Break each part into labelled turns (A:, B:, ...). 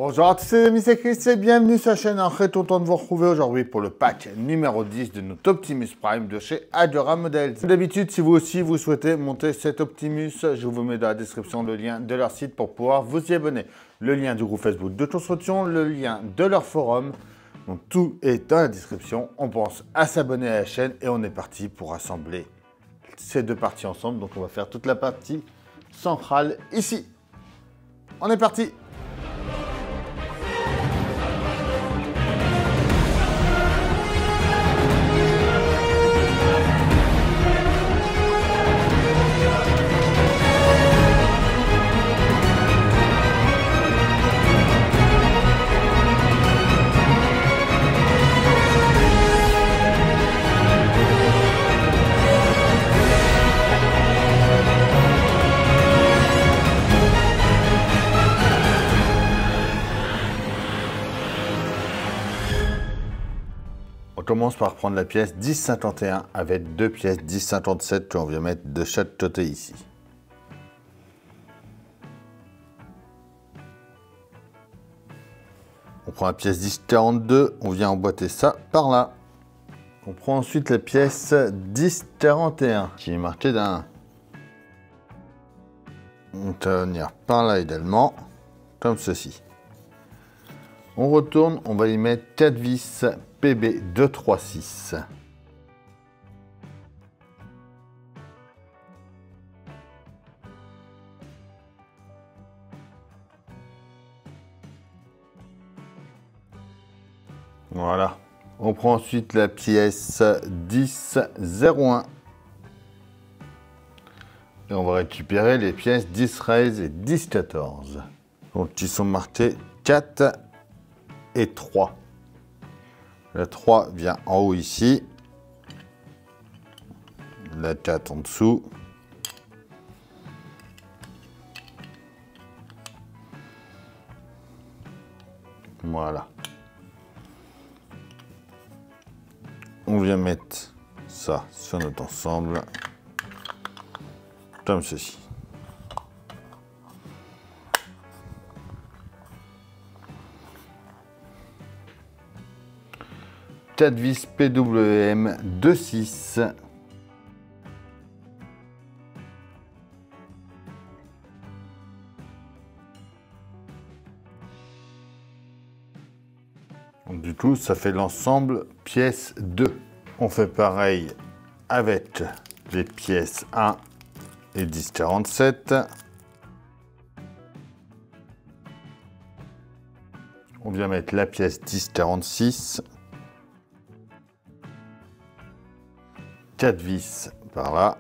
A: Bonjour à tous les amis, c'est Chris et bienvenue sur la chaîne. En fait, content de vous retrouver aujourd'hui pour le pack numéro 10 de notre Optimus Prime de chez Adora Models. Comme d'habitude, si vous aussi vous souhaitez monter cet Optimus, je vous mets dans la description le lien de leur site pour pouvoir vous y abonner. Le lien du groupe Facebook de construction, le lien de leur forum. Donc tout est dans la description. On pense à s'abonner à la chaîne et on est parti pour assembler ces deux parties ensemble. Donc on va faire toute la partie centrale ici. On est parti! On commence par prendre la pièce 1051 avec deux pièces 1057 qu'on vient mettre de chaque côté ici. On prend la pièce 1042, on vient emboîter ça par là. On prend ensuite la pièce 1041 qui est marquée d'un 1. On va venir par là également, comme ceci. On retourne, on va y mettre 4 vis PB236. Voilà. On prend ensuite la pièce 1001. Et on va récupérer les pièces 1013 et 1014. Donc qui sont marquées 4 et 3. La 3 vient en haut ici. La 4 en dessous. Voilà. On vient mettre ça sur notre ensemble. Comme ceci. Quatre vis PWM 26. Du coup, ça fait l'ensemble pièce 2. On fait pareil avec les pièces 1 et 1047. On vient mettre la pièce 1046. 4 vis par là.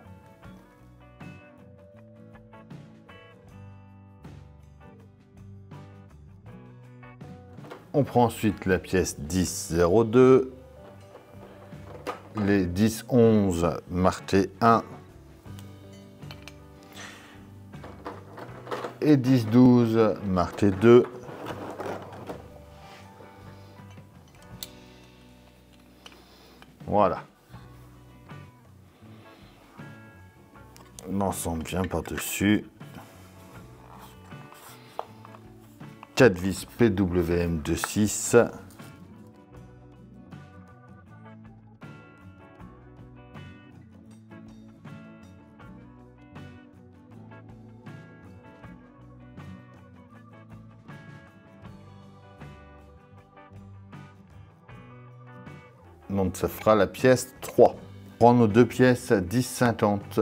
A: On prend ensuite la pièce 1002. Les 1011 marqués 1. Et 1012 marqué 2. Voilà. L'ensemble vient par-dessus. 4 vis PWM 26. Donc ça fera la pièce 3. On prend nos deux pièces 1050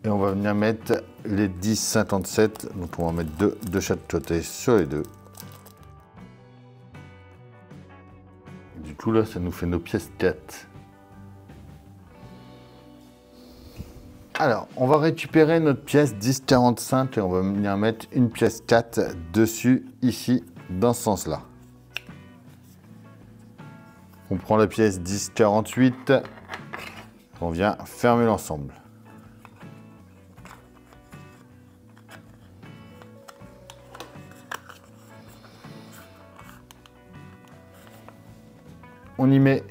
A: et on va venir mettre les 1057. Donc on va mettre deux de chaque côté sur les deux. Du coup là ça nous fait nos pièces 4. Alors on va récupérer notre pièce 1045 et on va venir mettre une pièce 4 dessus ici dans ce sens là. On prend la pièce 1048, on vient fermer l'ensemble. On y met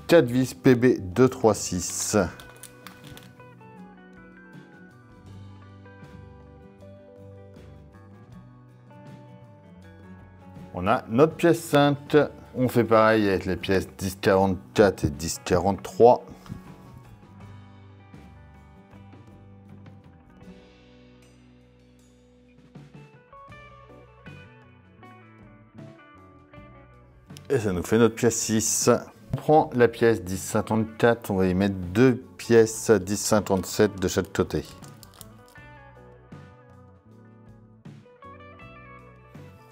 A: 4 vis PB236. On a notre pièce sainte. On fait pareil avec les pièces 1044 et 1043. Et ça nous fait notre pièce 6. On prend la pièce 1054, on va y mettre deux pièces 1057 de chaque côté.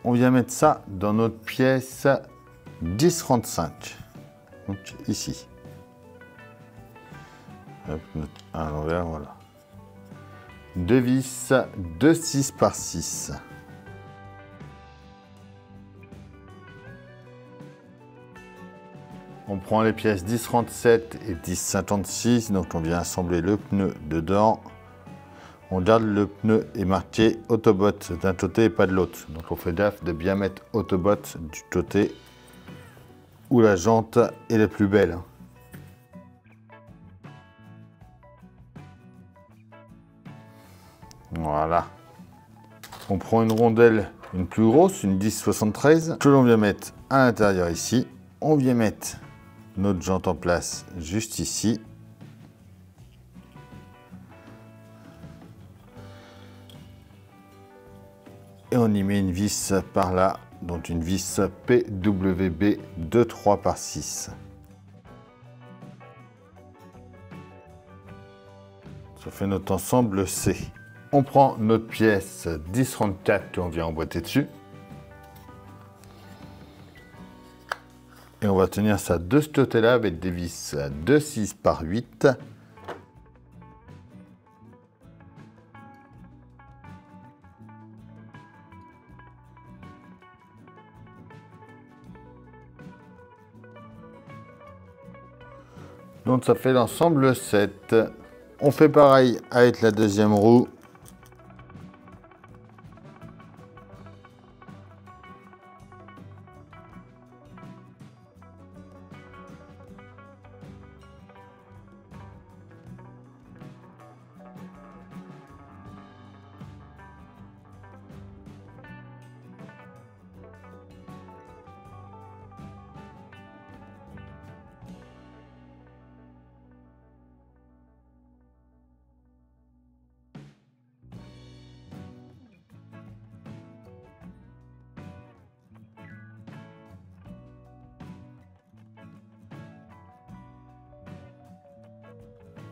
A: On vient mettre ça dans notre pièce 1035. Donc ici. Hop, à l'envers, voilà. Deux vis de 6 par 6. On prend les pièces 1037 et 1056, donc on vient assembler le pneu dedans. On garde le pneu est marqué Autobot d'un côté et pas de l'autre. Donc on fait gaffe de bien mettre Autobot du côté où la jante est la plus belle. Voilà. On prend une rondelle, une plus grosse, une 1073, que l'on vient mettre à l'intérieur ici. On vient mettre notre jante en place juste ici. Et on y met une vis par là, donc une vis PWB de 3 par 6. Ça fait notre ensemble C. On prend notre pièce 1034 qu'on vient emboîter dessus. Et on va tenir ça de ce côté-là avec des vis de 6 par 8. Donc ça fait l'ensemble 7. On fait pareil avec la deuxième roue.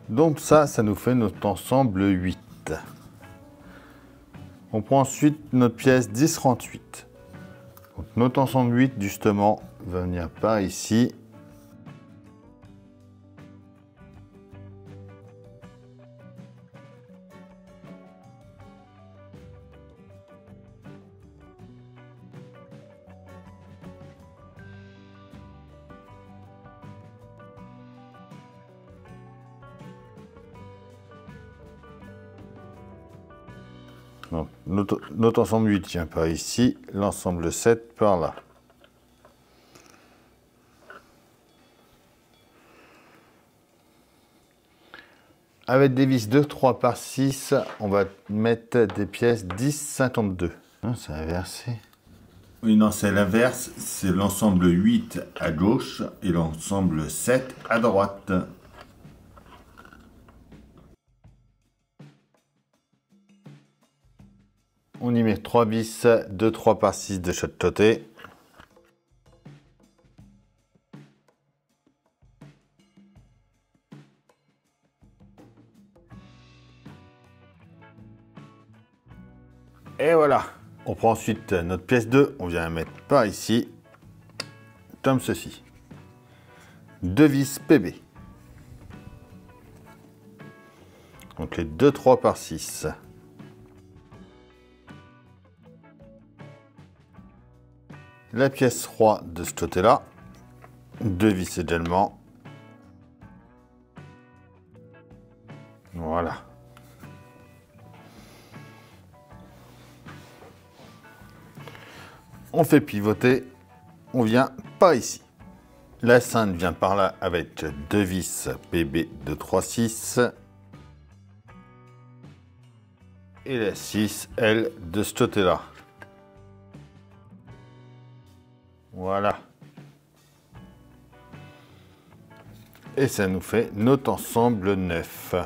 A: Donc ça nous fait notre ensemble 8. On prend ensuite notre pièce 1038. Donc notre ensemble 8, justement, va venir par ici. Donc, notre ensemble 8 vient par ici, l'ensemble 7 par là. Avec des vis de 3 par 6, on va mettre des pièces 10,52. C'est inversé. Oui, non, c'est l'inverse. C'est l'ensemble 8 à gauche et l'ensemble 7 à droite. On y met 3 vis de 3 par 6 de chaque côté. Et voilà. On prend ensuite notre pièce 2, on vient la mettre par ici, comme ceci. 2 vis PB. Donc les 2 3 par 6. La pièce 3 de ce côté-là. 2 vis également. Voilà. On fait pivoter, on vient par ici. La sainte vient par là avec 2 vis PB de 3,6. Et la 6, elle, de ce côté-là. Voilà. Et ça nous fait notre ensemble neuf.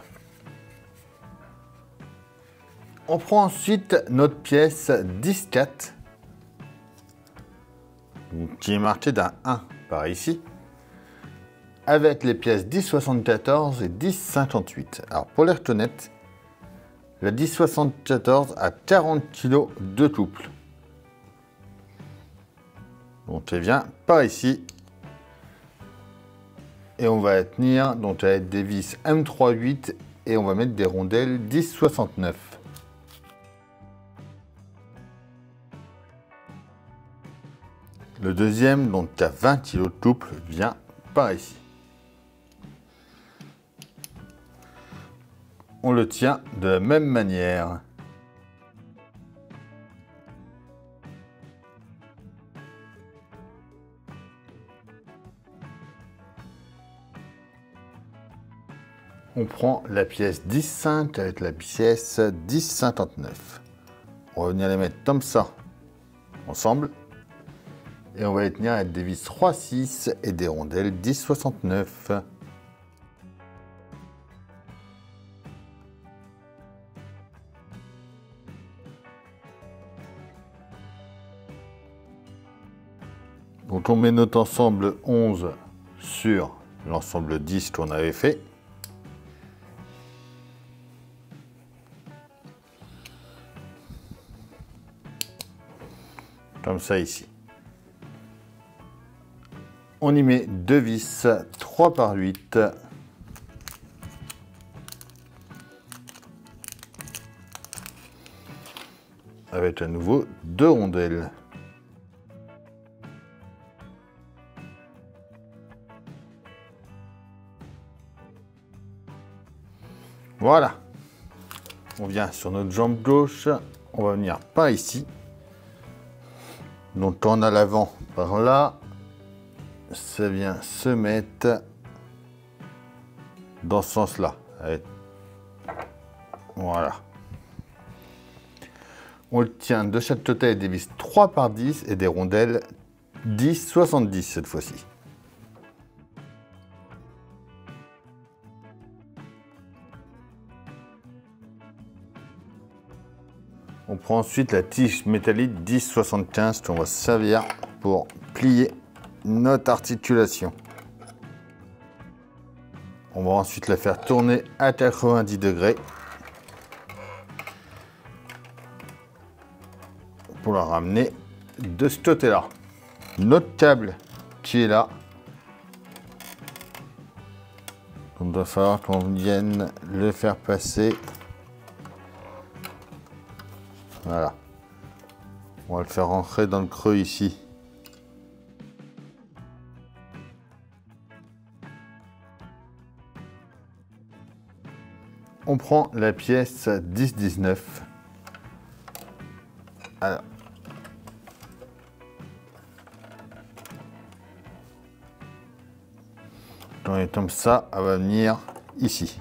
A: On prend ensuite notre pièce 10-4, qui est marquée d'un 1 par ici, avec les pièces 10-74 et 10-58. Alors pour les reconnaître, la 10-74 a 40 kg de couple. Donc elle vient par ici. Et on va tenir, donc avec des vis M38 et on va mettre des rondelles 10-69. Le deuxième, donc qui a 20 kg de couple, vient par ici. On le tient de la même manière. On prend la pièce 10-5 avec la pièce 10-59. On va venir les mettre comme ça, ensemble. Et on va les tenir avec des vis 3-6 et des rondelles 10-69. Donc on met notre ensemble 11 sur l'ensemble 10 qu'on avait fait. Comme ça ici. On y met deux vis 3 par 8. Avec à nouveau deux rondelles. Voilà. On vient sur notre jambe gauche. On va venir par ici. Donc on a l'avant par là, ça vient se mettre dans ce sens-là. Voilà. On le tient de chaque côté avec des vis 3 par 10 et des rondelles 10-70 cette fois-ci. On prend ensuite la tige métallique 10-75 qu'on va servir pour plier notre articulation. On va ensuite la faire tourner à 90 degrés pour la ramener de ce côté-là. Notre câble qui est là, il va falloir qu'on vienne le faire passer. Voilà. On va le faire rentrer dans le creux ici. On prend la pièce 10-19. Alors. Quand elle est comme ça, elle va venir ici.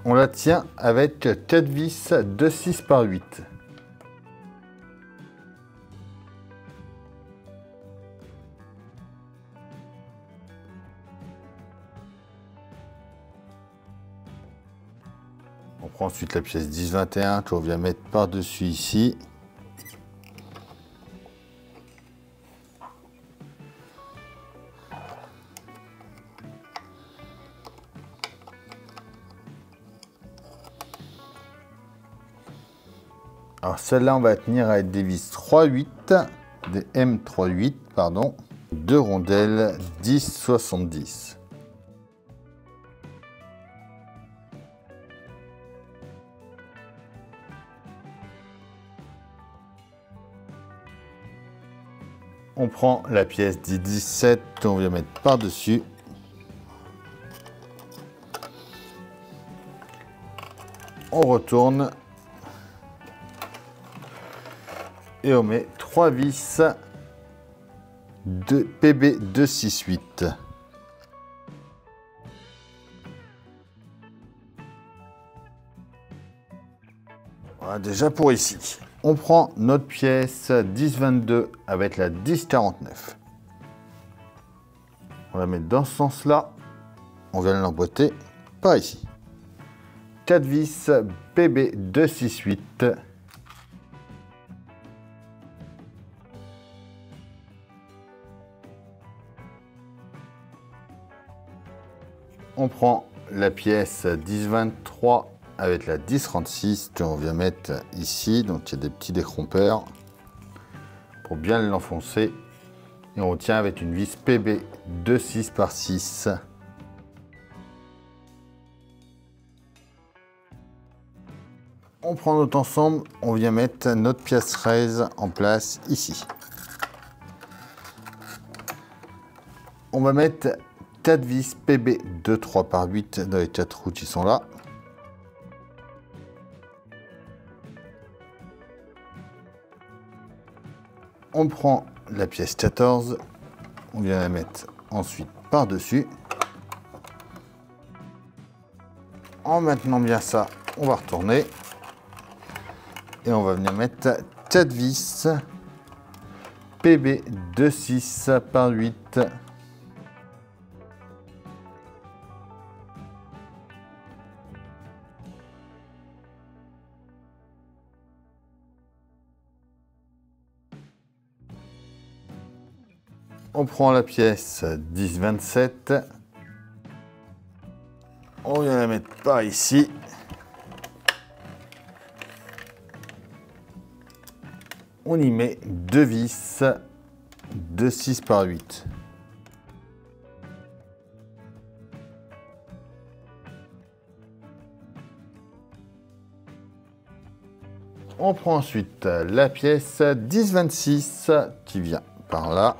A: On la tient avec 4 vis de 6 par 8. On prend ensuite la pièce 10-21 qu'on vient mettre par-dessus ici. Alors celle-là, on va tenir avec des vis 3-8, des M3-8, pardon, deux rondelles 10-70. On prend la pièce 10-17 qu'on vient mettre par-dessus. On retourne. Et on met 3 vis de PB 268. Voilà déjà pour ici. On prend notre pièce 1022 avec la 1049. On la met dans ce sens-là. On vient l'emboîter par ici. 4 vis PB 268. On prend la pièce 1023 avec la 1036 qu'on vient mettre ici. Donc il y a des petits décrompeurs pour bien l'enfoncer. Et on tient avec une vis PB 26 par 6. On prend notre ensemble, on vient mettre notre pièce 13 en place ici. On va mettre 4 vis PB 23 par 8 dans les 4 trous qui sont là. On prend la pièce 14, on vient la mettre ensuite par-dessus. En maintenant bien ça, on va retourner. Et on va venir mettre 4 vis PB 26 par 8. On prend la pièce 1027. On vient la mettre par ici. On y met 2 vis de 6 par 8. On prend ensuite la pièce 1026 qui vient par là.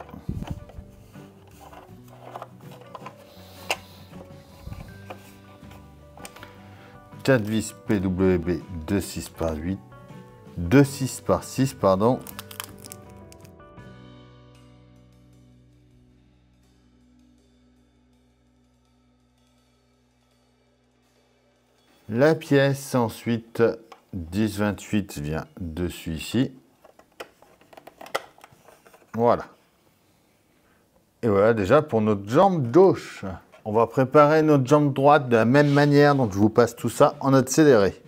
A: Quatre vis PWB de 6 par 8. De 6 par 6, pardon. La pièce ensuite 1028 vient dessus ici. Voilà. Et voilà déjà pour notre jambe gauche. On va préparer notre jambe droite de la même manière, donc je vous passe tout ça en accéléré.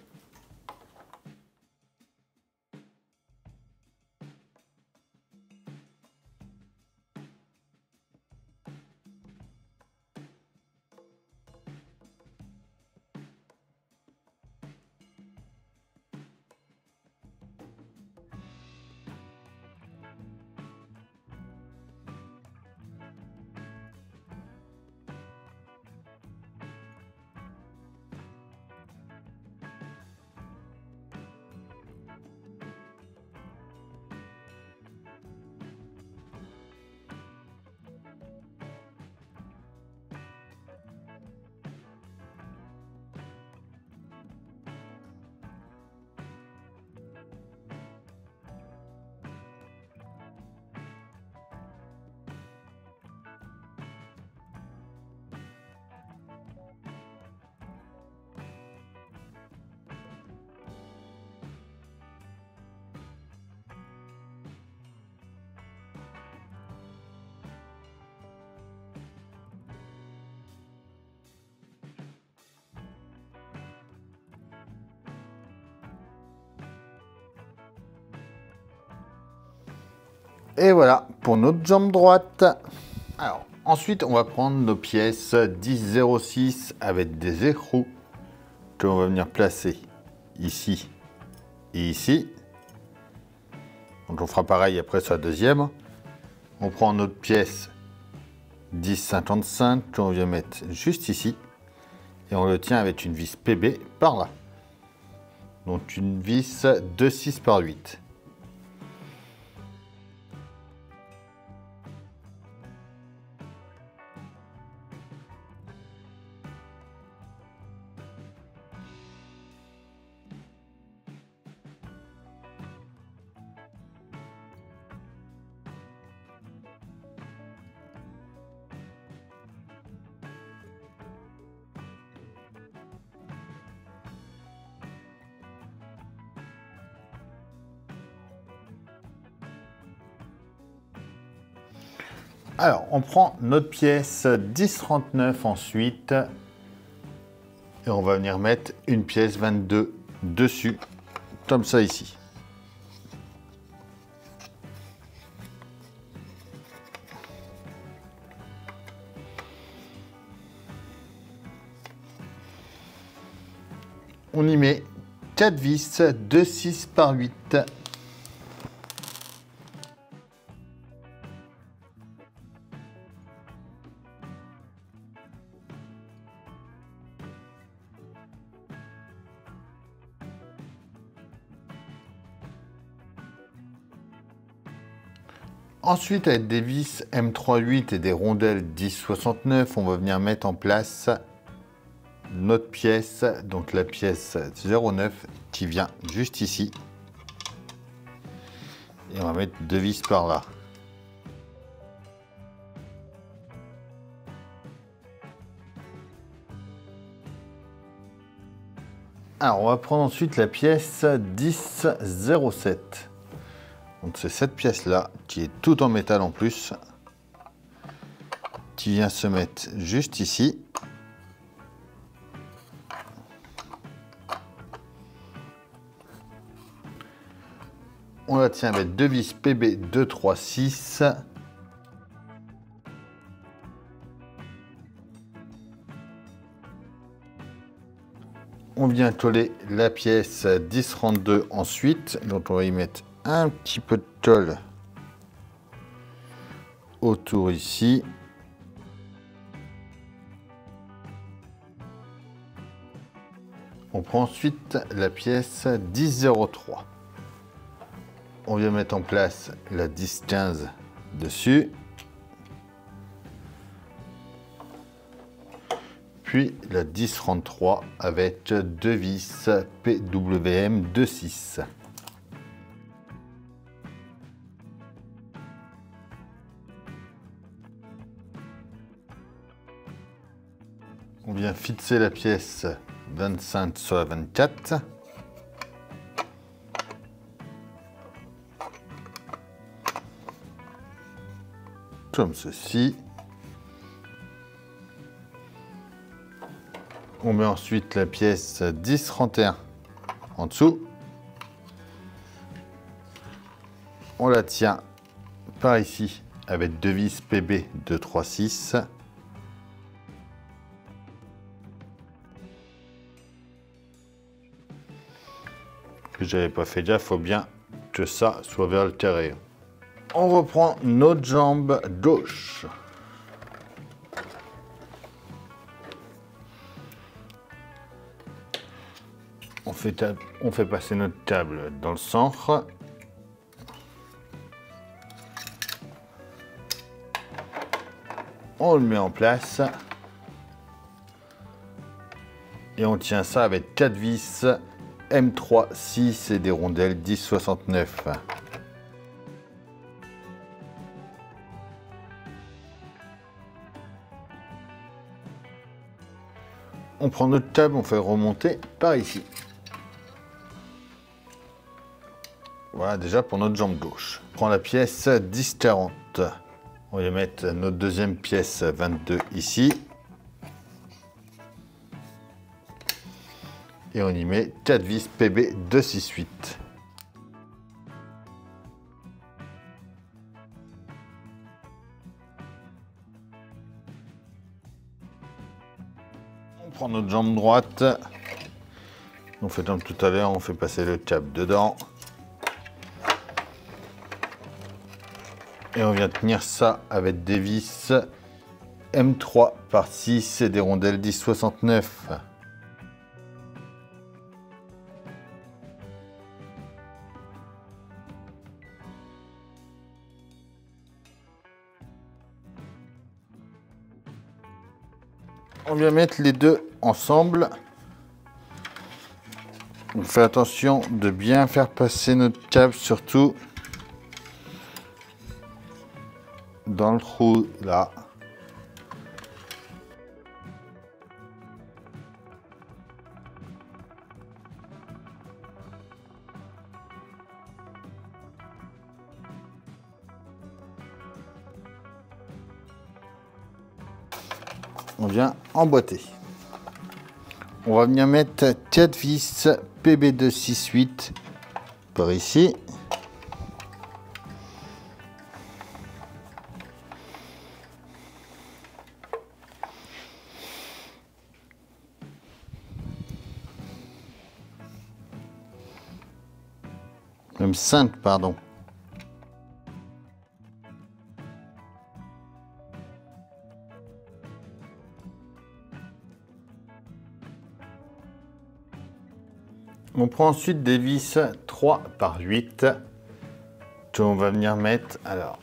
A: Et voilà pour notre jambe droite. Alors, ensuite, on va prendre nos pièces 10-06 avec des écrous que l'on va venir placer ici et ici. Donc, on fera pareil après sur la deuxième. On prend notre pièce 10-55 qu'on vient mettre juste ici. Et on le tient avec une vis PB par là. Donc, une vis de 6 par 8. Alors, on prend notre pièce 1039 ensuite. Et on va venir mettre une pièce 22 dessus, comme ça ici. On y met 4 vis de 6 par 8. Ensuite, avec des vis M38 et des rondelles 1069, on va venir mettre en place notre pièce, donc la pièce 09 qui vient juste ici. Et on va mettre 2 vis par là. Alors, on va prendre ensuite la pièce 1007. Donc c'est cette pièce-là, qui est tout en métal en plus, qui vient se mettre juste ici. On la tient avec 2 vis PB 236. On vient coller la pièce 1032 ensuite, donc on va y mettre un petit peu de tôle autour ici. On prend ensuite la pièce 1003. On vient mettre en place la 1015 dessus. Puis la 1033 avec 2 vis PWM 26. On vient fixer la pièce 25 sur la 24. Comme ceci. On met ensuite la pièce 1031 en dessous. On la tient par ici avec 2 vis PB 236. Que j'avais pas fait gaffe, il faut bien que ça soit vers le terrain. On reprend notre jambe gauche. On fait passer notre table dans le centre. On le met en place. Et on tient ça avec 4 vis M3, 6 et des rondelles 1069. On prend notre table, on fait remonter par ici. Voilà déjà pour notre jambe gauche. On prend la pièce 1040. On va mettre notre deuxième pièce 22 ici. Et on y met 4 vis PB 268. On prend notre jambe droite. On fait comme tout à l'heure, on fait passer le câble dedans. Et on vient tenir ça avec des vis M3 par 6 et des rondelles 1069. On vient mettre les deux ensemble. On fait attention de bien faire passer notre câble, surtout dans le trou là. on vient emboîter. On va venir mettre 4 vis PB268 par ici. Même 5, pardon. On prend ensuite des vis 3 par 8 qu'on va venir mettre. Alors,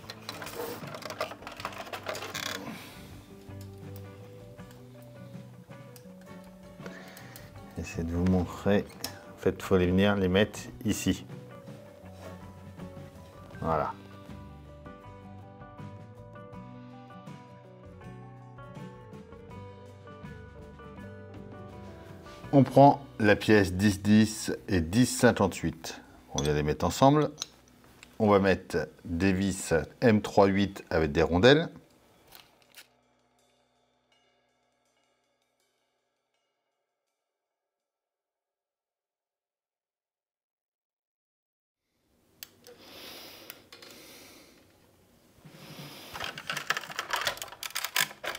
A: j'essaie de vous montrer. En fait, il faut venir les mettre ici. Voilà. On prend la pièce 10-10 et 10-58. On vient les mettre ensemble. On va mettre des vis M3-8 avec des rondelles.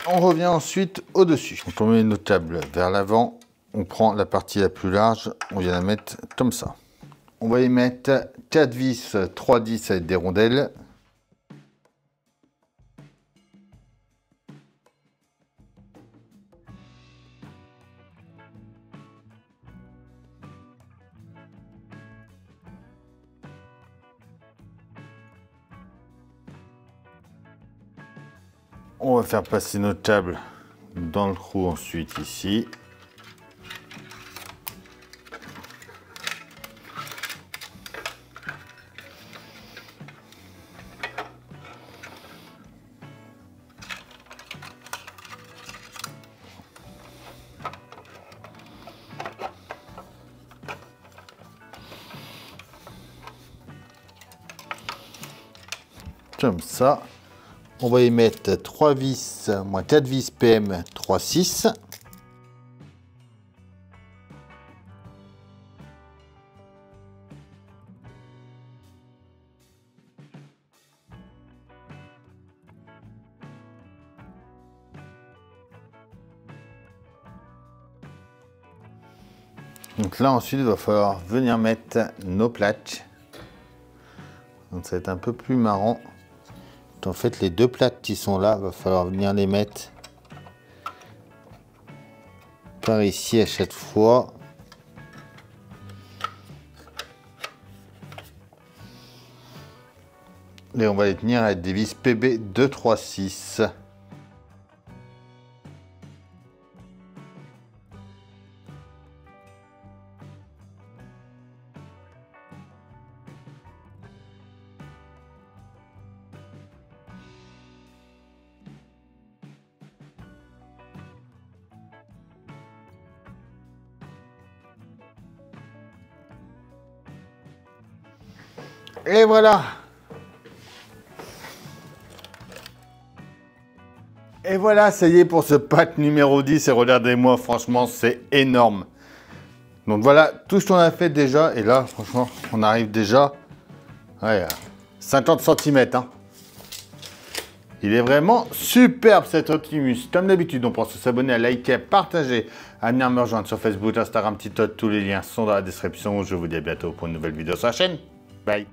A: On revient ensuite au-dessus. On met nos tables vers l'avant. On prend la partie la plus large. On vient la mettre comme ça. On va y mettre 4 vis 3-10 avec des rondelles. On va faire passer notre table dans le trou ensuite ici. Comme ça. On va y mettre 3 vis, moins 4 vis PM 3-6. Donc là ensuite il va falloir venir mettre nos plaques. Donc ça va être un peu plus marrant. En fait, les deux plaques qui sont là, va falloir venir les mettre par ici à chaque fois. Et on va les tenir avec des vis PB 236. Et voilà. Et voilà, ça y est pour ce pack numéro 10. Et regardez-moi, franchement, c'est énorme. Donc voilà, tout ce qu'on a fait déjà. Et là, franchement, on arrive déjà à 50 cm. Hein. Il est vraiment superbe cet Optimus. Comme d'habitude, on pense à s'abonner, à liker, à partager, à venir me rejoindre sur Facebook, Instagram, TikTok. Tous les liens sont dans la description. Je vous dis à bientôt pour une nouvelle vidéo sur la chaîne. Bye.